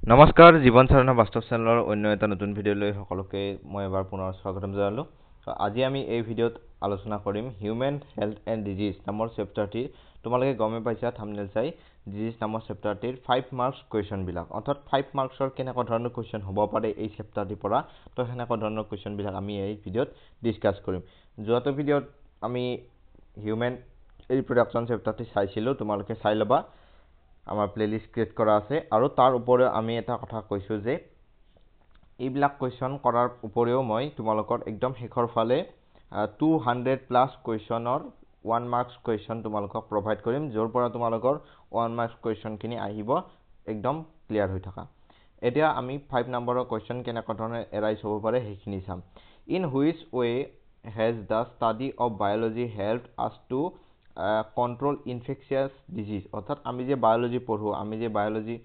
নমস্কাৰ জীৱন চাৰণা বাস্তৱ চেনেলৰ অন্য এটা নতুন ভিডিঅ'লৈ সকলোকে মই এবাৰ পুনৰ স্বাগতম জনালোঁ। আজি আমি এই ভিডিঅ'ত আলোচনা কৰিম হিউমেন হেল্থ এণ্ড ডিজিজ নামৰ চেপ্টাৰটিৰ তোমালোকে গমে পাইছা থাম্বনেইল চাই ডিজিজ নামৰ চেপ্টাৰটিৰ 5 মাৰ্কছ কুৱেশ্যনবিলাক অৰ্থাৎ 5 মাৰ্কছৰ কেনেকুৱা ধৰণৰ কুৱেশ্যন হ'ব পাৰে এই চেপ্টাৰটিৰ পৰা তো সেনেকুৱা ধৰণৰ কুৱেশ্যনবিলাক আমি এই ভিডিঅ'ত ডিছকাছ কৰিম। যোৱাটো ভিডিঅ'ত আমি হিউমেন ৰিপ্ৰডাকশ্যন চেপ্টাৰটি চাইছিলোঁ, তোমালোকে চাই ল'বা, আমাৰ প্লেলিষ্ট ক্ৰিয়েট কৰা আছে। আৰু তাৰ উপৰিও আমি এটা কথা কৈছোঁ যে এইবিলাক কুৱেশ্যন কৰাৰ উপৰিও মই তোমালোকৰ একদম শেষৰ ফালে 200+ কুৱেশ্যনৰ 1 মাৰ্কছ কুৱেশ্যন তোমালোকক প্ৰভাইড কৰিম, য'ৰ পৰা তোমালোকৰ 1 মাৰ্কছ কুৱেশ্যনখিনি আহিব একদম ক্লিয়াৰ হৈ থকা। এতিয়া আমি 5 নম্বৰৰ কুৱেশ্যন কেনেকুৱা ধৰণে এৰাইজ হ'ব পাৰে সেইখিনি চাম। In which way has the study of biology help us to control infectious disease. অৰ্থাৎ আমি যে বায়'লজি পঢ়োঁ, আমি যে বায়'লজি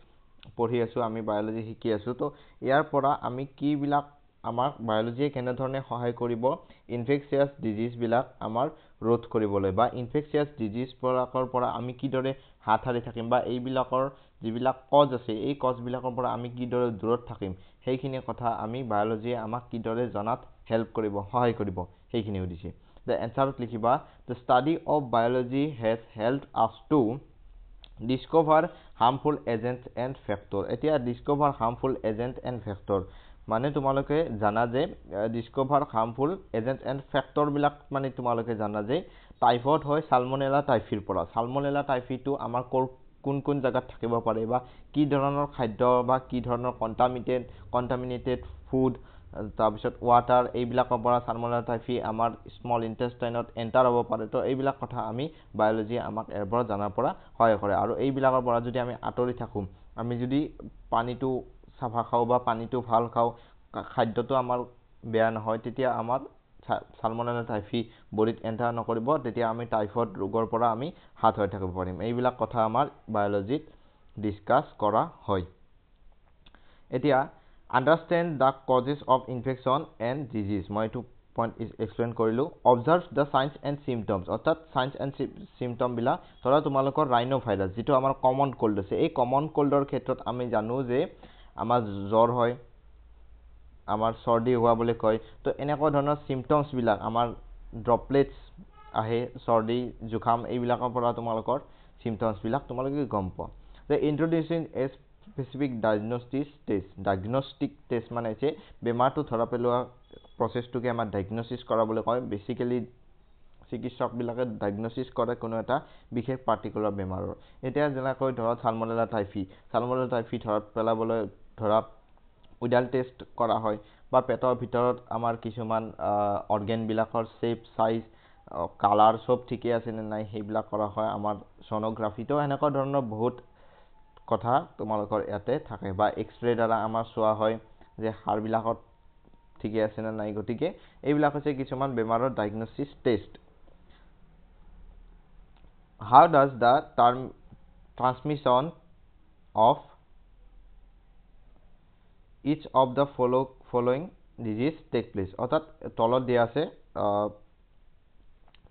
পঢ়ি আছোঁ, আমি বায়'লজি শিকি আছোঁ, তো ইয়াৰ পৰা আমি কিবিলাক আমাক বায়'লজিয়ে কেনেধৰণে সহায় কৰিব ইনফেকচিয়াছ ডিজিজবিলাক আমাৰ ৰোধ কৰিবলৈ, বা ইনফেকচিয়াছ ডিজিজবিলাকৰ পৰা আমি কিদৰে হাত সাৰি থাকিম, বা এইবিলাকৰ যিবিলাক কজ আছে এই কজবিলাকৰ পৰা আমি কিদৰে দূৰত থাকিম, সেইখিনি কথা আমি বায়'লজিয়ে আমাক কিদৰে জনাত হেল্প কৰিব, সহায় কৰিব, সেইখিনি সুধিছে। দ্য এনচাৰত লিখিবা the study of biology has help us to discover harmful agents and factor. এতিয়া discover harmful agent and factor মানে তোমালোকে জানা যে ডিস্কভাৰ হাৰ্মফুল এজেণ্ট এণ্ড ফেক্টৰবিলাক মানে তোমালোকে জানা যে টাইফয়েড হয় সালমনেলা টাইফিৰ পৰা। সালমনেলা টাইফিটো আমাৰ কোন কোন জেগাত থাকিব পাৰে, বা কি ধৰণৰ খাদ্য বা কি ধৰণৰ কণ্টামিনেটেড ফুড, তাৰপিছত ৱাটাৰ, এইবিলাকৰ পৰা সালমনেলা টাইফি আমাৰ স্মল ইণ্টেষ্টাইনত এণ্টাৰ হ'ব পাৰে। তো এইবিলাক কথা আমি বায়'লজিয়ে আমাক ইয়াৰ পৰা জনাৰ পৰা সহায় কৰে। আৰু এইবিলাকৰ পৰা যদি আমি আঁতৰি থাকোঁ, আমি যদি পানীটো চাফা খাওঁ বা পানীটো ভাল খাওঁ, খাদ্যটো আমাৰ বেয়া নহয়, তেতিয়া আমাৰ সালমনেলা টাইফি বডিত এণ্টাৰ নকৰিব, তেতিয়া আমি টাইফয়েড ৰোগৰ পৰা আমি হাত সাৰি থাকিব পাৰিম। এইবিলাক কথা আমাৰ বায়'লজিত ডিছকাছ কৰা হয়। এতিয়া understand the causes of infection and disease, মই এইটো পইণ্ট এক্সপ্লেইন কৰিলোঁ। Observe the science and symptoms, অৰ্থাৎ চাইন্স এণ্ড চিমটমবিলাক ধৰা তোমালোকৰ ৰাইনো ভাইৰাছ যিটো আমাৰ কমন কল্ড আছে, এই কমন কল্ডৰ ক্ষেত্ৰত আমি জানো যে আমাৰ জ্বৰ হয়, আমাৰ চৰ্দি হোৱা বুলি কয়। তো এনেকুৱা ধৰণৰ চিমটমছবিলাক আমাৰ ড্ৰপলেটছ আহে, চৰ্দি জুখাম, এইবিলাকৰ পৰা তোমালোকৰ চিমটমছবিলাক তোমালোকে গম পোৱা। যে ইন্ট্ৰডিউচিং এ স্পেচিফিক ডায়েগনষ্টিক টেষ্ট মানে হৈছে বেমাৰটো ধৰা পেলোৱা প্ৰচেছটোকে আমাৰ ডায়েগনচিছ কৰা বুলি কয়। বেচিকেলি চিকিৎসকবিলাকে ডায়েগনচিছ কৰে কোনো এটা বিশেষ পাৰ্টিকুলাৰ বেমাৰৰ। এতিয়া যেনেকৈ ধৰক সালমনেলা টাইফি ধৰা পেলাবলৈ ধৰা উইডাল টেষ্ট কৰা হয়, বা পেটৰ ভিতৰত আমাৰ কিছুমান অৰ্গেনবিলাকৰ শ্বেপ, চাইজ, কালাৰ চব ঠিকে আছে নে নাই সেইবিলাক কৰা হয়, আমাৰ ছ'ন'গ্ৰাফিটো এনেকুৱা ধৰণৰ বহুত কথা তোমালোকৰ ইয়াতে থাকে। বা এক্সৰে দ্বাৰা আমাৰ চোৱা হয় যে হাড়বিলাকত ঠিকে আছে নে নাই। গতিকে এইবিলাক হৈছে কিছুমান বেমাৰৰ diagnosis test. How does the transmission of each of the following disease take place, অৰ্থাৎ তলত দিয়া আছে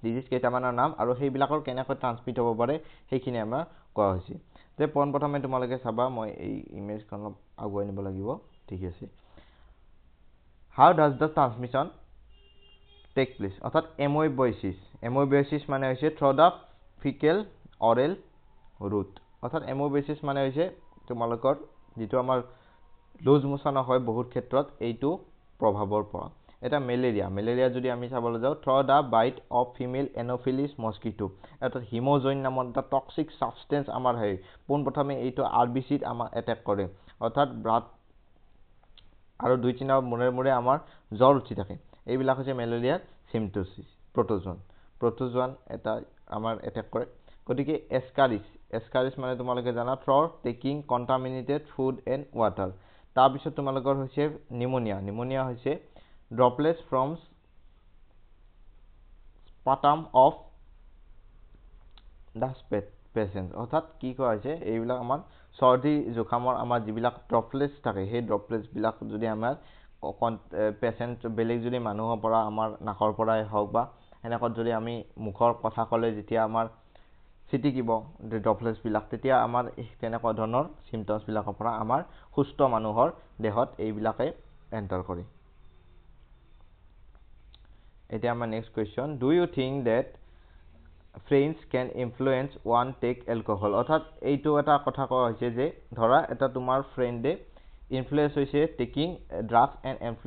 ডিজিজ কেইটামানৰ নাম আৰু সেইবিলাকৰ কেনেকৈ ট্ৰান্সমিট হ'ব পাৰে সেইখিনি আমাৰ কোৱা হৈছে। যে পোনপ্ৰথমে তোমালোকে চাবা, মই এই ইমেজখন অলপ আগুৱাই নিব লাগিব, ঠিক আছে। How does the transmission take place, অৰ্থাৎ এম'ইবয়চিছ মানে হৈছে through the faecal oral route, অৰ্থাৎ এম'ইবয়চিছ মানে হৈছে তোমালোকৰ যিটো আমাৰ লুজ মোচন হয় বহুত ক্ষেত্ৰত এইটো প্ৰভাৱৰ পৰা। এটা মেলেৰিয়া যদি আমি চাবলৈ যাওঁ, through the bite of female anopheles mosquito, অৰ্থাৎ হিম'জইন নামৰ এটা টক্সিক ছাবষ্টেঞ্চ আমাৰ হয়। পোনপ্ৰথমে এইটো RBCত আমাক এটেক কৰে, অৰ্থাৎ ব্লাড, আৰু 2-3 দিনৰ মূৰে আমাৰ জ্বৰ উঠি থাকে। এইবিলাক হৈছে মেলেৰিয়াৰ চিমটছিছ। প্ৰটোজোৱান এটা আমাৰ এটেক কৰে। গতিকে এছকাৰিছ মানে তোমালোকে জানা through taking contaminated food and water. তাৰপিছত তোমালোকৰ হৈছে নিমনিয়া হৈছে droplets from sputum of the patient, অৰ্থাৎ কি কোৱা হৈছে এইবিলাক আমাৰ চৰ্দি জোখামৰ আমাৰ যিবিলাক ড্ৰপলেটছ থাকে, সেই ড্ৰপলেটছবিলাক যদি আমাৰ পেচেণ্ট বেলেগ যদি মানুহৰ পৰা, আমাৰ নাকৰ পৰাই হওক বা সেনেকুৱাত যদি আমি মুখৰ কথা ক'লে যেতিয়া আমাৰ চিটিকিব ড্ৰপলেটছবিলাক, তেতিয়া আমাৰ তেনেকুৱা ধৰণৰ চিমটমছবিলাকৰ পৰা আমাৰ সুস্থ মানুহৰ দেহত এইবিলাকে এণ্টাৰ কৰে। এতিয়া আমাৰ next question, do you think that friends can influence one take alcohol? অৰ্থাৎ এইটো এটা কথা কোৱা হৈছে যে ধৰা এটা তোমাৰ ফ্ৰেণ্ডে ইনফ্লুৱেঞ্চ হৈছে টেকিং ড্ৰাগছ এণ্ড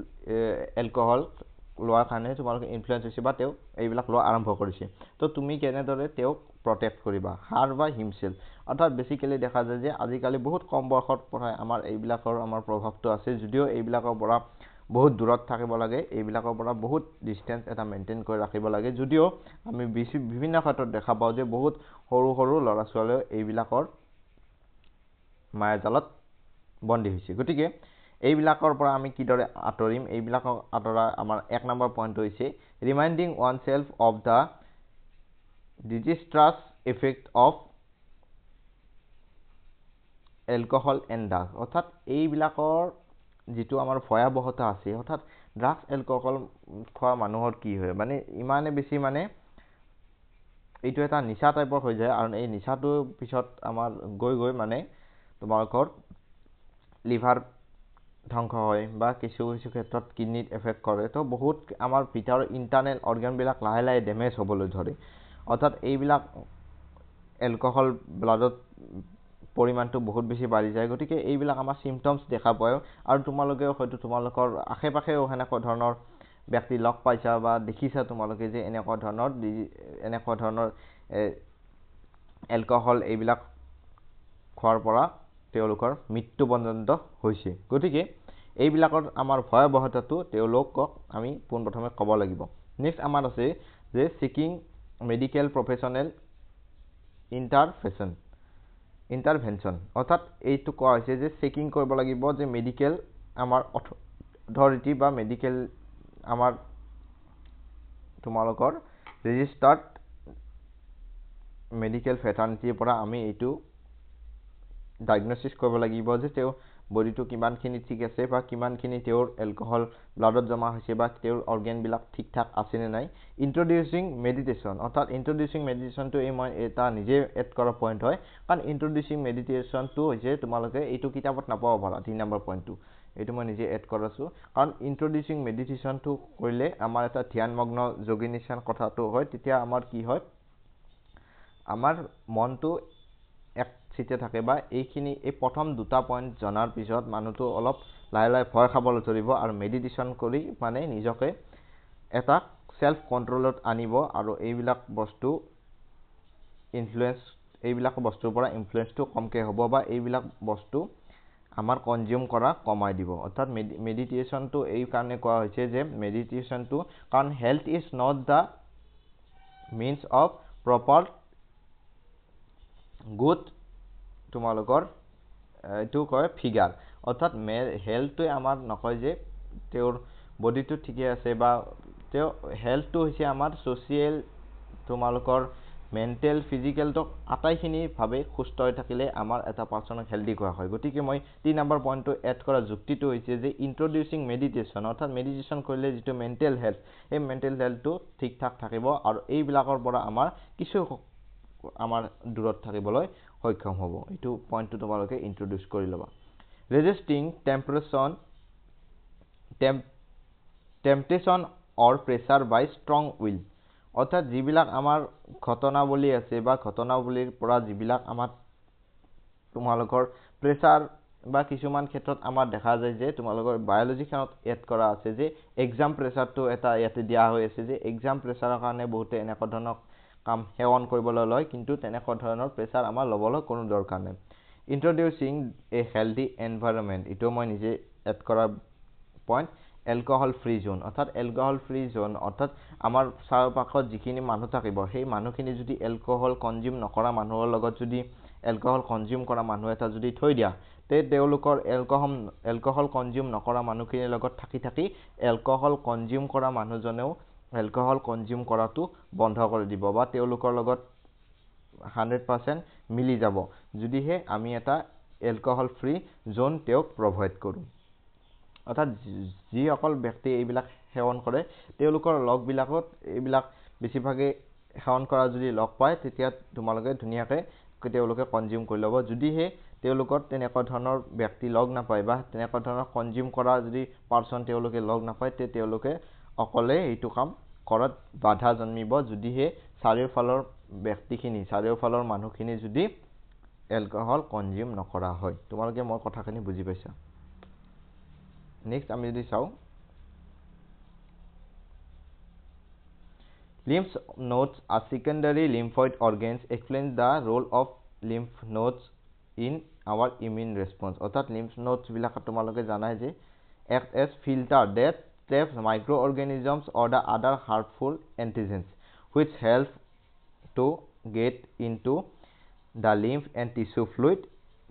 এলকহল লোৱাৰ কাৰণে তোমালোকে ইনফ্লুৱেঞ্চ হৈছে বা তেওঁ এইবিলাক লোৱা আৰম্ভ কৰিছে, তো তুমি কেনেদৰে তেওঁক প্ৰটেক্ট কৰিবা, হাৰ বা হিমচেল্ফ? অৰ্থাৎ বেচিকেলি দেখা যায় যে আজিকালি বহুত কম বয়সৰ পৰাই আমাৰ এইবিলাকৰ আমাৰ প্ৰভাৱটো আছে, যদিও এইবিলাকৰ পৰা বহুত দূৰত থাকিব লাগে, এইবিলাকৰ পৰা বহুত ডিষ্টেঞ্চ এটা মেইনটেইন কৰি ৰাখিব লাগে, যদিও আমি বিভিন্ন ক্ষেত্ৰত দেখা পাওঁ যে বহুত সৰু সৰু ল'ৰা ছোৱালীও এইবিলাকৰ মায়াজালত বন্দী হৈছে। গতিকে এইবিলাকৰ পৰা আমি কিদৰে আঁতৰিম? এইবিলাকক আঁতৰা আমাৰ 1 নম্বৰ পইণ্ট হৈছে reminding oneself of the disastrous effect of alcohol and drugs. অৰ্থাৎ এইবিলাকৰ যিটো আমাৰ ভয়াৱহতা আছে, অৰ্থাৎ ড্ৰাগছ এলকহল খোৱা মানুহৰ কি হয় মানে ইমানে বেছি মানে এইটো এটা নিচা টাইপৰ হৈ যায়, আৰু এই নিচাটোৰ পিছত আমাৰ গৈ গৈ মানে তোমালোকৰ লিভাৰ ধ্বংস হয় বা কিছু কিছু ক্ষেত্ৰত কিডনিত এফেক্ট কৰে, তো বহুত আমাৰ ভিতৰৰ ইণ্টাৰনেল অৰ্গেনবিলাক লাহে লাহে ডেমেজ হ'বলৈ ধৰে। অৰ্থাৎ এইবিলাক এলকহল ব্লাডত পৰিমাণটো বহুত বেছি বাঢ়ি যায়। গতিকে এইবিলাক আমাৰ চিমটমছ দেখা পায়, আৰু তোমালোকেও হয়তো তোমালোকৰ আশে পাশেও সেনেকুৱা ধৰণৰ ব্যক্তি লগ পাইছা বা দেখিছা তোমালোকে যে এনেকুৱা ধৰণৰ এলকহল এইবিলাক খোৱাৰ পৰা তেওঁলোকৰ মৃত্যু পৰ্যন্ত হৈছে। গতিকে এইবিলাকৰ আমাৰ ভয়াৱহতাটো তেওঁলোকক আমি পোনপ্ৰথমে ক'ব লাগিব। নেক্সট আমাৰ আছে যে ছিকিং মেডিকেল প্ৰফেশ্যনেল ইণ্টাৰভেনশ্যন। অৰ্থাৎ এইটো কোৱা হৈছে যে চেকিং কৰিব লাগিব যে মেডিকেল আমাৰ অথৰিটি বা মেডিকেল আমাৰ তোমালোকৰ ৰেজিষ্টাৰ্ড মেডিকেল ফেটাৰ্নিটিৰ পৰা আমি এইটো ডায়েগন'চিছ কৰিব লাগিব যে তেওঁ বডিটো কিমানখিনি ঠিক আছে বা কিমানখিনি তেওঁৰ এলকহল ব্লাডত জমা হৈছে বা তেওঁৰ অৰ্গেনবিলাক ঠিক ঠাক আছেনে নাই। ইণ্ট্ৰডিউচিং মেডিটেশ্যন। অৰ্থাৎ ইণ্ট্ৰডিউচিং মেডিটেশ্যনটো মই এটা নিজে এড কৰা পইণ্ট হয়, কাৰণ ইণ্ট্ৰডিউচিং মেডিটেশ্যনটো হৈছে তোমালোকে এইটো কিতাপত নাপাব পাৰা 3 নম্বৰ পইণ্টটো, এইটো মই নিজে এড কৰাছোঁ। কাৰণ ইণ্ট্ৰডিউচিং মেডিটেশ্যনটো কৰিলে আমাৰ এটা ধ্যানমগ্ন যোগী নিচিনা কথাটো হয়, তেতিয়া আমাৰ কি হয়, আমাৰ মনটো এক চিতে থাকে বা এই প্ৰথম 2টা পইণ্ট জনাৰ পিছত মানুহটো অলপ লাহে লাহে ভয় খাবলৈ ধৰিব, আৰু মেডিটেশ্যন কৰি মানে নিজকে এটা সেলফ কণ্ট্ৰলত আনিব, আৰু এইবিলাক বস্তুৰ পৰা ইনফ্লুৱেঞ্চটো কমকৈ হ'ব বা এইবিলাক বস্তু আমাৰ কনজিউম কৰা কমাই দিব। অৰ্থাৎ মেডিটেশ্যনটো এই কাৰণে কোৱা হৈছে যে মেডিটেশ্যনটো কাৰণ health is not the means of proper good তোমালোকৰ এইটো কয় ফিগাৰ। অৰ্থাৎ হেল্থটোৱে আমাৰ নকয় যে তেওঁৰ বডিটো ঠিকে আছে, বা তেওঁ হেল্থটো হৈছে আমাৰ ছ'চিয়েল তোমালোকৰ মেণ্টেল ফিজিকেলটো আটাইখিনিভাৱে সুস্থ হৈ থাকিলে আমাৰ এটা পাৰ্চনক হেল্ডি কোৱা হয়। গতিকে মই 3 নম্বৰ পইণ্টটো এড কৰা যুক্তিটো হৈছে যে ইণ্ট্ৰডিউচিং মেডিটেশ্যন, অৰ্থাৎ মেডিটেশ্যন কৰিলে যিটো মেণ্টেল হেল্থ, সেই মেণ্টেল হেল্থটো ঠিক ঠাক থাকিব, আৰু এইবিলাকৰ পৰা আমাৰ কিছু আমাৰ দূৰত থাকিবলৈ সক্ষম হ'ব। এইটো পইণ্টটো তোমালোকে ইণ্ট্ৰডিউচ কৰি ল'বা। ৰেজিষ্টিং temptation or pressure by strong will. অৰ্থাৎ যিবিলাক আমাৰ ঘটনাৱলী আছে বা ঘটনাৱলীৰ পৰা যিবিলাক আমাৰ তোমালোকৰ প্ৰেছাৰ বা কিছুমান ক্ষেত্ৰত আমাৰ দেখা যায় যে তোমালোকৰ বায়'লজিখনত এড কৰা আছে যে এক্সাম প্ৰেছাৰটো এটা ইয়াতে দিয়া হৈ আছে যে এক্সাম প্ৰেছাৰৰ কাৰণে বহুতে এনেকুৱা ধৰণৰ কাম সেৱন কৰিবলৈ লয়, কিন্তু তেনেকুৱা ধৰণৰ প্ৰেছাৰ আমাৰ ল'বলৈ কোনো দৰকাৰ নাই। ইণ্ট্ৰডিউচিং এ হেল্ডি এনভাইৰনমেণ্ট, এইটো মই নিজে এড কৰা পইণ্ট। এলকহল ফ্ৰী জোন। অৰ্থাৎ এলকহল ফ্ৰী জোন অৰ্থাৎ আমাৰ চাৰিওপাশত যিখিনি মানুহ থাকিব, সেই মানুহখিনি যদি এলকহল কনজিউম নকৰা মানুহৰ লগত যদি এলকহল কনজিউম কৰা মানুহ এটা যদি থৈ দিয়া, তে তেওঁলোকৰ এলকহল কনজিউম নকৰা মানুহখিনিৰ লগত থাকি থাকি এলকহল কনজিউম কৰা মানুহজনেও এলকহল কনজিউম কৰাটো বন্ধ কৰি দিব, বা তেওঁলোকৰ লগত 100% মিলি যাব, যদিহে আমি এটা এলকহল ফ্ৰী জোন তেওঁক প্ৰভাইড কৰোঁ। অৰ্থাৎ যিসকল ব্যক্তিয়ে এইবিলাক সেৱন কৰে তেওঁলোকৰ লগবিলাকত এইবিলাক বেছিভাগে সেৱন কৰা যদি লগ পায় তেতিয়া তোমালোকে ধুনীয়াকৈ তেওঁলোকে কনজিউম কৰি ল'ব। যদিহে তেওঁলোকৰ তেনেকুৱা ধৰণৰ ব্যক্তি লগ নাপায় বা তেনেকুৱা ধৰণৰ কনজিউম কৰা যদি পাৰ্চন তেওঁলোকে লগ নাপায় তে তেওঁলোকে অকলে এইটো কাম কৰাত বাধা জন্মিব, যদিহে চাৰিওফালৰ ব্যক্তিখিনি চাৰিওফালৰ মানুহখিনি যদি এলকহল কনজিউম নকৰা হয়। তোমালোকে মোৰ কথাখিনি বুজি পাইছা? নেক্সট আমি যদি চাওঁ, lymph nodes are secondary lymphoid organs explains the role of lymph nodes in our immune response। অৰ্থাৎ lymph nodes বিলাক তোমালোকে জানাই যে act as filter that traps microorganisms or the other harmful antigens which help to get into the lymph and tissue fluid।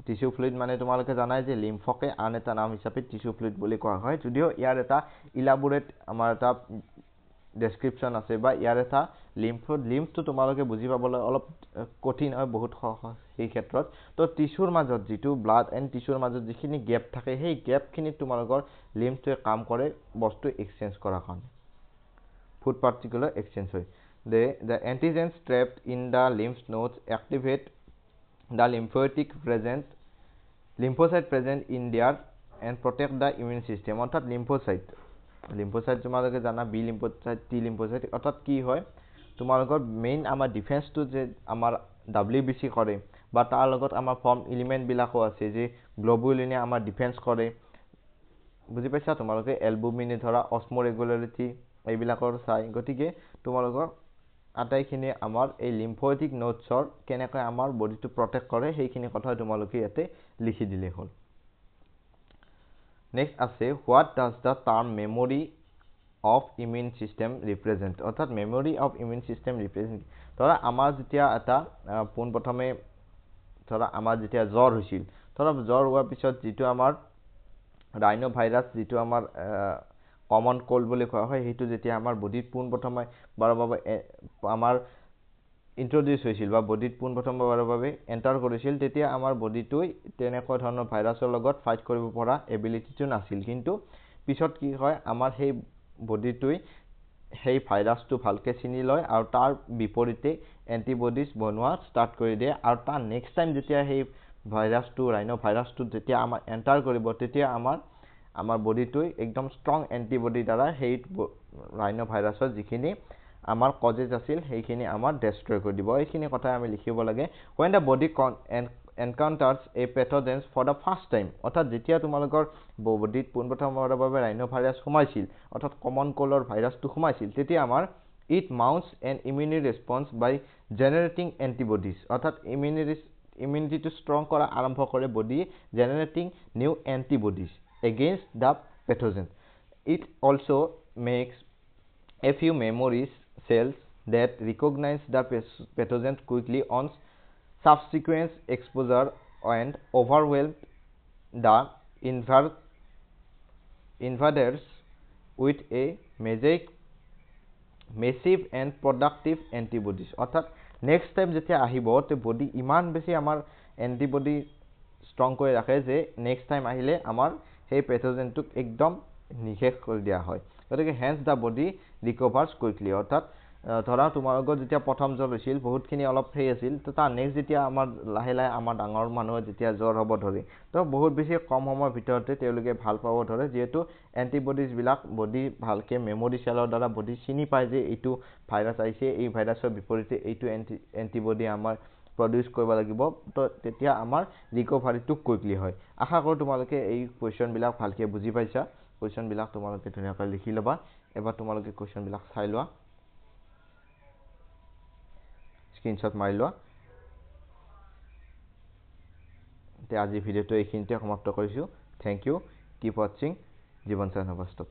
Tissue fluid মানে তোমালোকে জানাই যে লিম্ফকে আন এটা নাম হিচাপে টিস্যু ফ্লুইড বুলি কোৱা হয়, যদিও ইয়াৰ এটা ইলাবোৰেট আমাৰ এটা ডেছক্ৰিপশ্যন আছে বা ইয়াৰ এটা লিম্ফটো তোমালোকে বুজি পাবলৈ অলপ কঠিন হয় বহুত সেই ক্ষেত্ৰত। তো টিস্যুৰ মাজত যিটো ব্লাড এণ্ড টিস্যুৰ মাজত যিখিনি গেপ থাকে সেই গেপখিনিত তোমালোকৰ লিম্ফটোৱে কাম কৰে বস্তু এক্সচেঞ্জ কৰাৰ কাৰণে, ফুড পাৰ্টিকুলাৰ এক্সচেঞ্জ হয়। The antigens trapped in the lymph nodes activate the lymphocyte present in there and protect the immune system। অৰ্থাৎ লিম্ফোচাইট তোমালোকে জানা বি লিম্ফোচাইট, টি লিম্ফোচাইট। অৰ্থাৎ কি হয় তোমালোকৰ মেইন আমাৰ ডিফেন্সটো যে আমাৰ WBC কৰে বা তাৰ লগত আমাৰ ফৰ্ম এলিমেণ্টবিলাকো আছে যে গ্ল'বুলিনে আমাৰ ডিফেন্স কৰে, বুজি পাইছা? তোমালোকে এলবুমিনে ধৰা অস্মো ৰেগুলাৰিটি এইবিলাকৰ চাই। গতিকে তোমালোকৰ আটাইখিনি আমাৰ এই লিম্ফোইটিক নোটছৰ কেনেকৈ আমাৰ বডিটো প্ৰটেক্ট কৰে সেইখিনি কথা তোমালোকে ইয়াতে লিখি দিলেই হ'ল। নেক্সট আছে what does the term memory of immune system represent. অৰ্থাৎ memory of immune system represent ধৰা আমাৰ যেতিয়া এটা পোনপ্ৰথমে ধৰা আমাৰ যেতিয়া জ্বৰ হৈছিল, ধৰা জ্বৰ হোৱাৰ পিছত যিটো আমাৰ ৰাইনো ভাইৰাছ যিটো আমাৰ কমন কোল্ড বুলি কোৱা হয় সেইটো যেতিয়া আমাৰ বডিত পোনপ্ৰথমে বাৰৰ বাবে আমাৰ ইন্ট্ৰডিউচ হৈছিল বা বডিত পোনপ্ৰথমবাৰৰ বাবে এণ্টাৰ কৰিছিল, তেতিয়া আমাৰ বডিটোই তেনেকুৱা ধৰণৰ ভাইৰাছৰ লগত ফাইট কৰিব পৰা এবিলিটিটো নাছিল। কিন্তু পিছত কি হয় আমাৰ সেই বডিটোই সেই ভাইৰাছটো ভালকৈ চিনি লয় আৰু তাৰ বিপৰীতে এণ্টিবডিজ বনোৱা ষ্টাৰ্ট কৰি দিয়ে, আৰু তাৰ নেক্সট টাইম যেতিয়া সেই ভাইৰাছটো ৰাইনো ভাইৰাছটো যেতিয়া আমাৰ এণ্টাৰ কৰিব তেতিয়া আমাৰ বডিটোই একদম ষ্ট্ৰং এণ্টিবডি দ্বাৰা সেই ৰাইনো ভাইৰাছৰ যিখিনি আমাৰ কজেজ আছিল সেইখিনি আমাৰ ডেষ্ট্ৰয় কৰি দিব। এইখিনি কথাই আমি লিখিব লাগে। when the body encounters a pathogen for the first time। অৰ্থাৎ যেতিয়া তোমালোকৰ বডিত পোনপ্ৰথমবাৰৰ বাবে ৰাইনো ভাইৰাছ সোমাইছিল অৰ্থাৎ কমন কোল্ডৰ ভাইৰাছটো সোমাইছিল তেতিয়া আমাৰ it mounts an immune response by generating antibodies। অৰ্থাৎ ইমিউনিটিটো ষ্ট্ৰং কৰা আৰম্ভ কৰে body generating new antibodies against the pathogen। it also makes a few memory cells that recognize the pathogen quickly on subsequent exposure and overwhelm the invaders with a massive and productive antibodies। অৰ্থাৎ next time যেতিয়া আহিব তে body ইমান বেছি আমাৰ antibody strong কৰি ৰাখে যে নেক্সট টাইম আহিলে আমাৰ সেই পেথোজেনটোক একদম নিশেষ কৰি দিয়া হয়। গতিকে হেন্স দ্য বডি ৰিকভাৰ্ছ কুইকলি। অৰ্থাৎ ধৰা তোমালোকৰ যেতিয়া প্ৰথম জ্বৰ হৈছিল বহুতখিনি অলপ সেই আছিল, তো তাৰ নেক্সট যেতিয়া আমাৰ লাহে লাহে আমাৰ ডাঙৰ মানুহৰ যেতিয়া জ্বৰ হ'ব ধৰে তো বহুত বেছি কম সময়ৰ ভিতৰতে তেওঁলোকে ভাল পাব ধৰে, যিহেতু এণ্টিবডিজবিলাক বডি ভালকৈ মেমৰি চেলৰ দ্বাৰা বডি চিনি পায় যে এইটো ভাইৰাছ আহিছে, এই ভাইৰাছৰ বিপৰীতে এইটো এণ্টিবডি আমাৰ প্ৰডিউচ কৰিব লাগিব, তো তেতিয়া আমাৰ ৰিকভাৰীটো কুইকলি হয়। আশা কৰোঁ তোমালোকে এই কুৱেশ্যনবিলাক ভালকৈ বুজি পাইছা। কুৱেশ্যনবিলাক তোমালোকে ধুনীয়াকৈ লিখি ল'বা। এবাৰ তোমালোকে কুৱেশ্যনবিলাক চাই লোৱা, স্ক্ৰীনশ্বট মাৰি লোৱা। এতিয়া আজিৰ ভিডিঅ'টো এইখিনিতে সমাপ্ত কৰিছোঁ। থেংক ইউ, কিপ ৱাটছিং জীৱন চাইন বাস্তৱ।